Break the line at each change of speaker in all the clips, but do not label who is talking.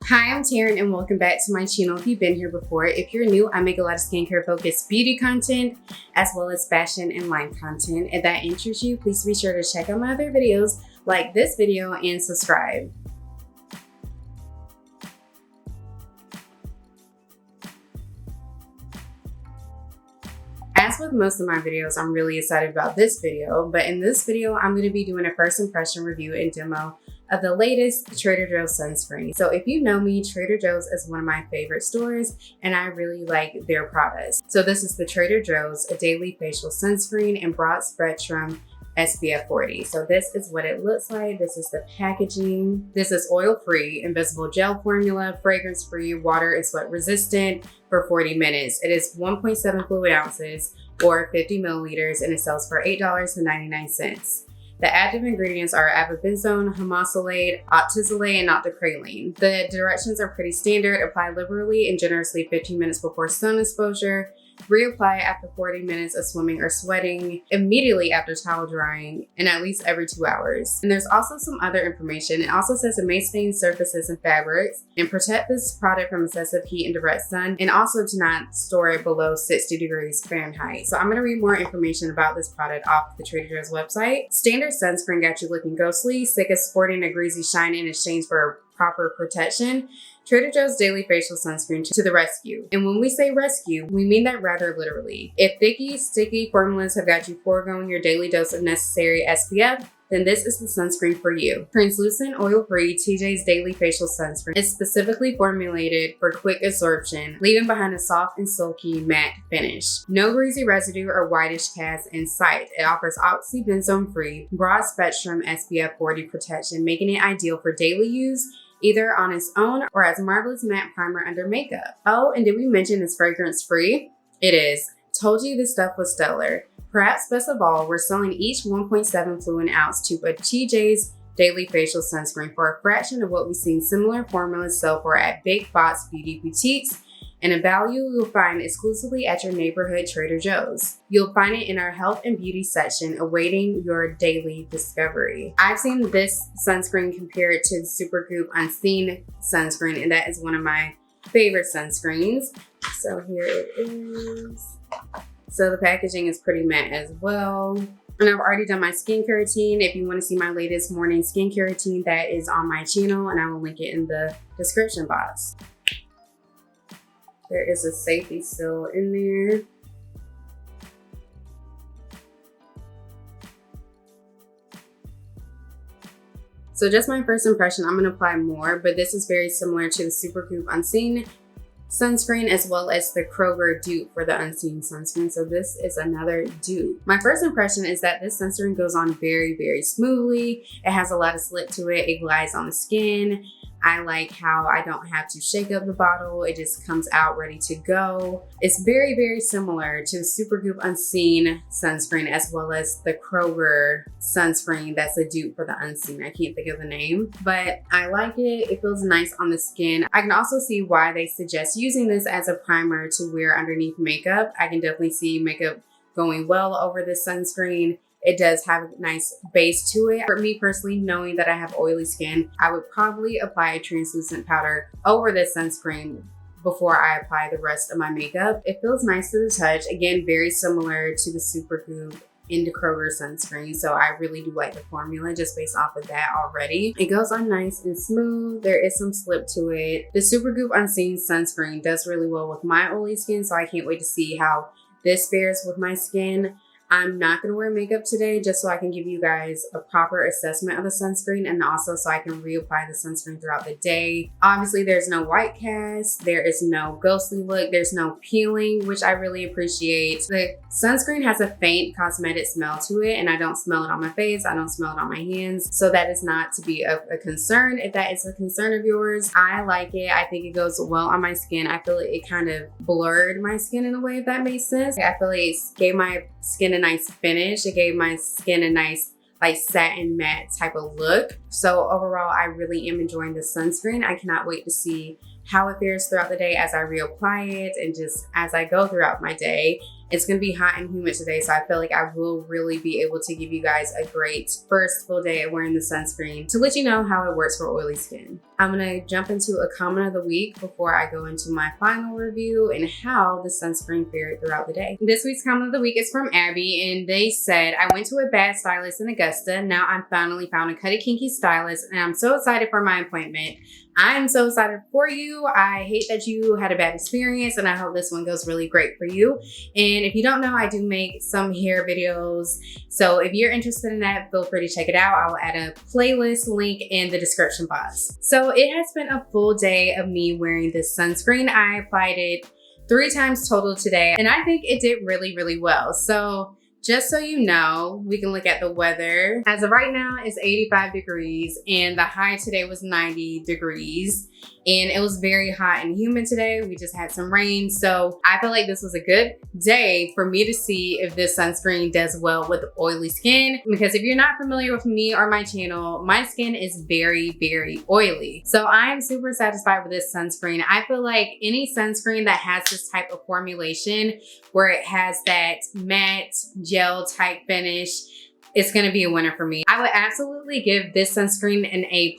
Hi, I'm Teryn and welcome back to my channel. If you've been here before, if you're new, I make a lot of skincare focused beauty content as well as fashion and life content. If that interests you, please be sure to check out my other videos like this video and subscribe. As with most of my videos, I'm really excited about this video, but in this video, I'm going to be doing a first impression review and demo of the latest Trader Joe's sunscreen. So if you know me, Trader Joe's is one of my favorite stores and I really like their products. So this is the Trader Joe's Daily Facial Sunscreen in Broad Spectrum SPF 40. So this is what it looks like. This is the packaging. This is oil-free, invisible gel formula, fragrance-free, water and sweat resistant for 40 minutes. It is 1.7 fluid ounces or 50 milliliters and it sells for $8.99. The active ingredients are avobenzone, homosalate, octizolate, and octocrylene. The directions are pretty standard. Apply liberally and generously 15 minutes before sun exposure. Reapply after 40 minutes of swimming or sweating, immediately after towel drying, and at least every 2 hours. And there's also some other information. It also says it may stain surfaces and fabrics and protect this product from excessive heat and direct sun, and also to not store it below 60 degrees Fahrenheit. So I'm going to read more information about this product off the Trader Joe's website. Standard sunscreen got you looking ghostly, sick of sporting a greasy shine in exchange for proper protection. Trader Joe's Daily Facial Sunscreen to the rescue. And when we say rescue, we mean that rather literally. If thicky, sticky formulas have got you foregoing your daily dose of necessary SPF, then this is the sunscreen for you. Translucent, oil-free TJ's Daily Facial Sunscreen is specifically formulated for quick absorption, leaving behind a soft and silky matte finish. No greasy residue or whitish cast in sight. It offers oxybenzone-free, broad-spectrum SPF 40 protection, making it ideal for daily use, either on its own or as a marvelous matte primer under makeup. Oh, and did we mention it's fragrance-free? It is. Told you this stuff was stellar. Perhaps best of all, we're selling each 1.7 fluid ounce tube of TJ's Daily Facial Sunscreen for a fraction of what we've seen similar formulas sell for at big box beauty boutiques, and a value you'll find exclusively at your neighborhood Trader Joe's. You'll find it in our health and beauty section awaiting your daily discovery. I've seen this sunscreen compared to the Supergoop Unseen sunscreen, and that is one of my favorite sunscreens. So here it is. So the packaging is pretty matte as well. And I've already done my skincare routine. If you want to see my latest morning skincare routine, that is on my channel and I will link it in the description box. There is a safety seal in there. So just my first impression, I'm going to apply more, but this is very similar to the Supergoop Unseen sunscreen as well as the Kroger Dupe for the Unseen sunscreen. So this is another dupe. My first impression is that this sunscreen goes on very, very smoothly. It has a lot of slip to it. It glides on the skin. I like how I don't have to shake up the bottle. It just comes out ready to go. It's very, very similar to the Supergoop Unseen sunscreen as well as the Kroger sunscreen that's a dupe for the Unseen. I can't think of the name, but I like it. It feels nice on the skin. I can also see why they suggest using this as a primer to wear underneath makeup. I can definitely see makeup going well over this sunscreen. It does have a nice base to it. For me personally, knowing that I have oily skin, I would probably apply a translucent powder over this sunscreen before I apply the rest of my makeup. It feels nice to the touch. Again, very similar to the Supergoop and the Kroger sunscreen. So I really do like the formula just based off of that already. It goes on nice and smooth. There is some slip to it. The Supergoop Unseen sunscreen does really well with my oily skin. So I can't wait to see how this fares with my skin. I'm not going to wear makeup today just so I can give you guys a proper assessment of the sunscreen and also so I can reapply the sunscreen throughout the day. Obviously, there's no white cast. There is no ghostly look. There's no peeling, which I really appreciate. The sunscreen has a faint cosmetic smell to it and I don't smell it on my face. I don't smell it on my hands. So that is not to be a concern. If that is a concern of yours, I like it. I think it goes well on my skin. I feel like it kind of blurred my skin in a way, if that makes sense. I feel like it gave my skin a nice finish. It gave my skin a nice like satin matte type of look. So overall, I really am enjoying this sunscreen. I cannot wait to see how it fares throughout the day as I reapply it and just as I go throughout my day. It's gonna be hot and humid today, so I feel like I will really be able to give you guys a great first full day of wearing the sunscreen to let you know how it works for oily skin. I'm gonna jump into a comment of the week before I go into my final review and how the sunscreen fared throughout the day. This week's comment of the week is from Abby, and they said, I went to a bad stylist in Augusta. Now I'm finally found a Cut It Kinky stylist, and I'm so excited for my appointment. I'm so excited for you. I hate that you had a bad experience, and I hope this one goes really great for you. And if you don't know, I do make some hair videos. So if you're interested in that, feel free to check it out. I will add a playlist link in the description box. So it has been a full day of me wearing this sunscreen. I applied it 3 times total today, and I think it did really, really well. So just so you know, we can look at the weather. As of right now, it's 85 degrees and the high today was 90 degrees. And it was very hot and humid today. We just had some rain. So I feel like this was a good day for me to see if this sunscreen does well with oily skin. Because if you're not familiar with me or my channel, my skin is very, very oily. So I am super satisfied with this sunscreen. I feel like any sunscreen that has this type of formulation where it has that matte gel type finish, it's gonna be a winner for me. I would absolutely give this sunscreen an A+.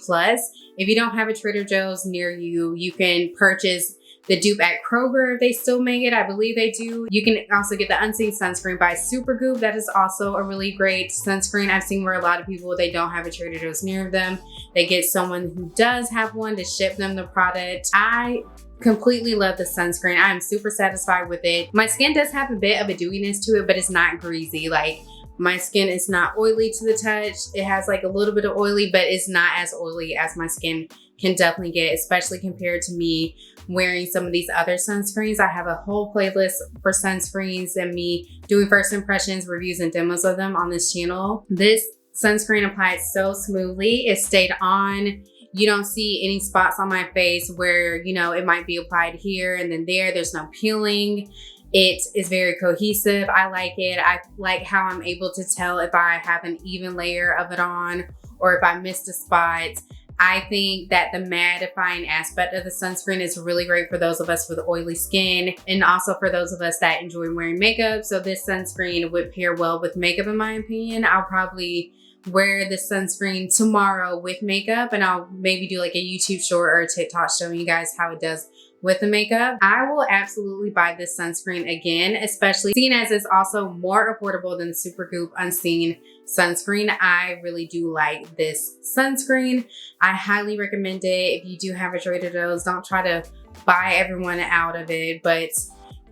If you don't have a Trader Joe's near you, you can purchase the Dupe at Kroger if they still make it. I believe they do. You can also get the Unseen Sunscreen by Supergoop. That is also a really great sunscreen. I've seen where a lot of people, they don't have a Trader Joe's near them. They get someone who does have one to ship them the product. I completely love the sunscreen. I am super satisfied with it. My skin does have a bit of a dewiness to it, but it's not greasy. Like, my skin is not oily to the touch. It has like a little bit of oily, but it's not as oily as my skin can definitely get, especially compared to me wearing some of these other sunscreens. I have a whole playlist for sunscreens and me doing first impressions, reviews, and demos of them on this channel. This sunscreen applied so smoothly. It stayed on. You don't see any spots on my face where, you know, it might be applied here and then there. There's no peeling. It is very cohesive. I like it. I like how I'm able to tell if I have an even layer of it on or if I missed a spot. I think that the mattifying aspect of the sunscreen is really great for those of us with oily skin and also for those of us that enjoy wearing makeup. So this sunscreen would pair well with makeup in my opinion. I'll probably wear this sunscreen tomorrow with makeup and I'll maybe do like a YouTube short or a TikTok showing you guys how it does with the makeup. I will absolutely buy this sunscreen again, especially seeing as it's also more affordable than the Supergoop Unseen sunscreen. I really do like this sunscreen. I highly recommend it. If you do have a Trader Joe's, don't try to buy everyone out of it, but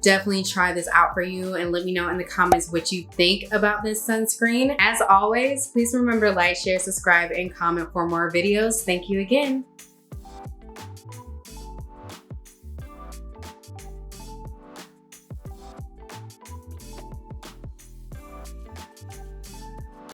definitely try this out for you and let me know in the comments what you think about this sunscreen. As always, please remember to like, share, subscribe, and comment for more videos. Thank you again.